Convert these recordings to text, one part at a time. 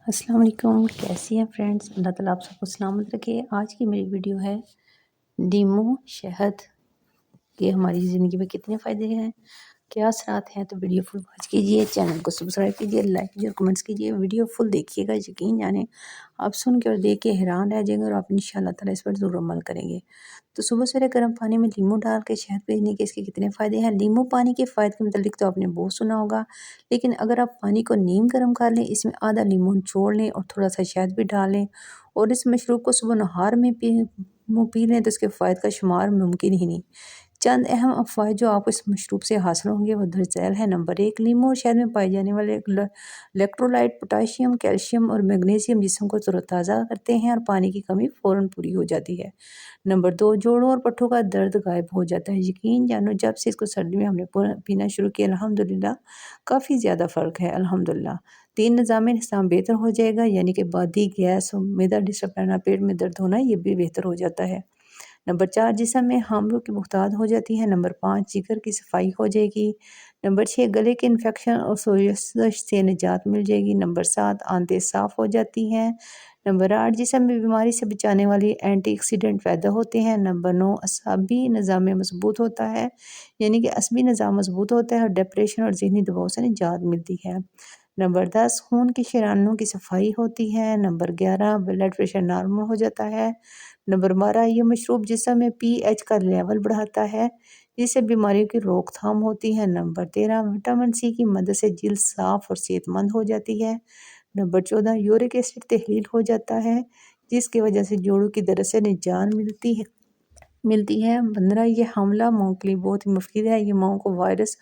السلام علیکم، کیسی ہیں فرینڈز؟ اللہ تعالیٰ آپ سب کو سلامت رکھے۔ آج کی میری ویڈیو ہے لیموں شہد کے ہماری زندگی میں کتنے فائدے ہیں، کیا اثرات ہیں۔ تو ویڈیو فل واچ کیجئے، چینل کو سبسکرائب کیجئے، لائک کیجئے اور کمنٹس کیجئے۔ ویڈیو فل دیکھیے گا، یقین جانیں آپ سن کے اور دیکھ کے حیران رہ جائیں گے اور آپ انشاءاللہ تعالیٰ اس پر ضرور عمل کریں گے۔ تو صبح سویرے گرم پانی میں لیموں ڈال کے شہد پینے کے اس کے کتنے فائدے ہیں۔ لیموں پانی کے فائدے کے متعلق تو آپ نے بہت سنا ہوگا، لیکن اگر آپ پانی کو نیم گرم کر لیں، اس میں آدھا لیموں نچوڑ لیں اور تھوڑا سا شہد بھی ڈال لیں اور اس مشروب کو صبح نہار میں پی لیں تو اس کے فوائد کا شمار ممکن ہی نہیں۔ چند اہم فوائد جو آپ کو اس مشروب سے حاصل ہوں گے وہ درج ذیل ہے۔ نمبر 1، لیموں اور شہد میں پائے جانے والے الیکٹرولائٹ پوٹاشیم، کیلشیم اور میگنیزیم جسم کو تر و تازہ کرتے ہیں اور پانی کی کمی فوراً پوری ہو جاتی ہے۔ نمبر 2، جوڑوں اور پٹھوں کا درد غائب ہو جاتا ہے۔ یقین جانو جب سے اس کو سردی میں ہم نے پینا شروع کیا الحمدللہ کافی زیادہ فرق ہے الحمدللہ۔ 3، نظام بہتر ہو جائے گا، یعنی کہ بادی، گیس، معدہ ڈسٹرب رہنا، پیٹ میں درد ہونا، یہ بھی بہتر ہو جاتا ہے۔ نمبر 4، جسم میں حاملوں کی بختات ہو جاتی ہے۔ نمبر 5، جگر کی صفائی ہو جائے گی۔ نمبر 6، گلے کے انفیکشن اور سوزش سے نجات مل جائے گی۔ نمبر 7، آنتیں صاف ہو جاتی ہیں۔ نمبر 8، جسم میں بیماری سے بچانے والی اینٹی آکسیڈنٹ پیدا ہوتے ہیں۔ نمبر 9، اعصابی نظام میں مضبوط ہوتا ہے، یعنی کہ عصبی نظام مضبوط ہوتا ہے اور ڈپریشن اور ذہنی دباؤ سے نجات ملتی ہے۔ نمبر 10، خون کی شریانوں کی صفائی ہوتی ہے۔ نمبر 11، بلڈ پریشر نارمل ہو جاتا ہے۔ نمبر 12، یہ مشروب جسم میں پی ایچ کا لیول بڑھاتا ہے، جس سے بیماریوں کی روک تھام ہوتی ہے۔ نمبر 13، وٹامن سی کی مدد سے جلد صاف اور صحت مند ہو جاتی ہے۔ نمبر 14، یورک ایسڈ تحلیل ہو جاتا ہے، جس کی وجہ سے جوڑوں کی درد سے نجات ملتی ہے۔ 15، یہ حاملہ ماؤں کے لیے بہت ہی مفید ہے۔ یہ ماؤں کو وائرس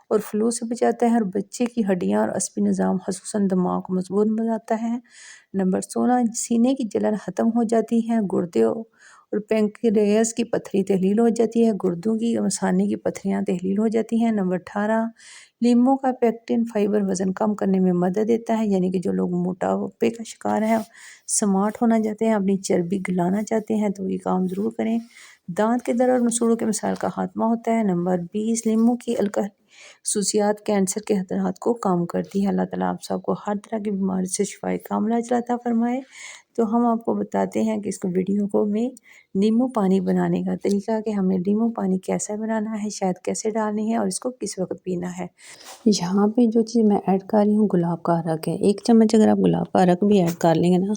اور فلو سے بچاتا ہے اور بچے کی ہڈیاں اور عصبی نظام خصوصاً دماغ کو مضبوط بناتا ہے۔ نمبر 16، سینے کی جلن ختم ہو جاتی ہے۔ گردے اور پینکریاس کی پتھری تحلیل ہو جاتی ہے۔ گردوں کی اور مثانے کی پتھریاں تحلیل ہو جاتی ہیں۔ نمبر 18، لیموں کا پیکٹین فائبر وزن کم کرنے میں مدد دیتا ہے، یعنی کہ جو لوگ موٹاپے کا شکار ہیں، سمارٹ ہونا چاہتے ہیں، اپنی چربی گلانا چاہتے ہیں تو یہ کام ضرور کریں۔ دانت کے درد اور مسوڑوں کے مسائل کا خاتمہ ہوتا ہے۔ نمبر 20، لیموں کی الکحلی خصوصیات کینسر کے خطرات کو کم کرتی ہے۔ اللہ تعالیٰ آپ سب کو ہر طرح کی بیماری سے شفائے کاملہ عطا فرمائے۔ تو ہم آپ کو بتاتے ہیں کہ اس کو ویڈیو کو میں لیموں پانی بنانے کا طریقہ کہ ہم نے لیموں پانی کیسا بنانا ہے، شہد کیسے ڈالنی ہے اور اس کو کس وقت پینا ہے۔ یہاں پہ جو چیز میں ایڈ کر رہی ہوں گلاب کا عرق ہے۔ 1 چمچ اگر آپ گلاب کا عرق بھی ایڈ کر لیں گے نا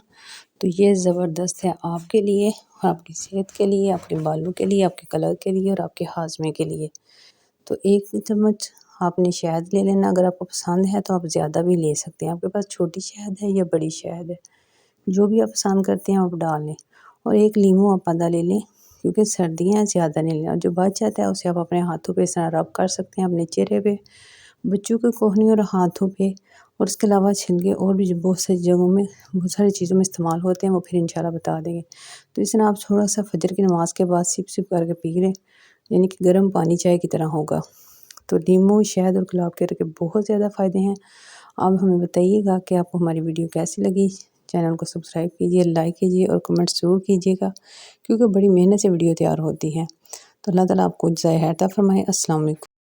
تو یہ زبردست ہے آپ کے لیے، آپ کی صحت کے لیے، آپ کے بالوں کے لیے، آپ کے کلر کے لیے اور آپ کے ہاضمے کے لیے۔ تو 1 چمچ آپ نے شہد لے لینا، اگر آپ کو پسند ہے تو آپ زیادہ بھی لے سکتے ہیں۔ آپ کے پاس چھوٹی شہد ہے یا بڑی شہد ہے، جو بھی آپ پسند کرتے ہیں آپ ڈال لیں۔ اور 1 لیموں آپ آدھا لے لیں، کیونکہ سردیاں ہیں زیادہ نہیں لینا۔ جو بچ جاتا ہے اسے آپ اپنے ہاتھوں پہ اس طرح رب کر سکتے ہیں، اپنے چہرے پہ، بچوں کے کوہنی اور ہاتھوں پہ، اور اس کے علاوہ چھلکے اور بھی جو بہت ساری جگہوں میں بہت ساری چیزوں میں استعمال ہوتے ہیں وہ پھر انشاءاللہ بتا دیں گے۔ تو اس طرح آپ تھوڑا سا فجر کی نماز کے بعد سپ سپ کر کے پی لیں، یعنی کہ گرم پانی چائے کی طرح ہوگا۔ تو لیموں، شہد اور گلاب کے عرق کے بہت زیادہ فائدے ہیں۔ آپ ہمیں بتائیے گا کہ آپ کو ہماری ویڈیو کیسی لگی۔ چینل کو سبسکرائب کیجئے، لائک کیجئے اور کمنٹ ضرور کیجئے گا، کیونکہ بڑی محنت سے ویڈیو تیار ہوتی ہے۔ تو اللہ تعالیٰ آپ کو جزائے خیر عطا فرمائے۔ السلام علیکم۔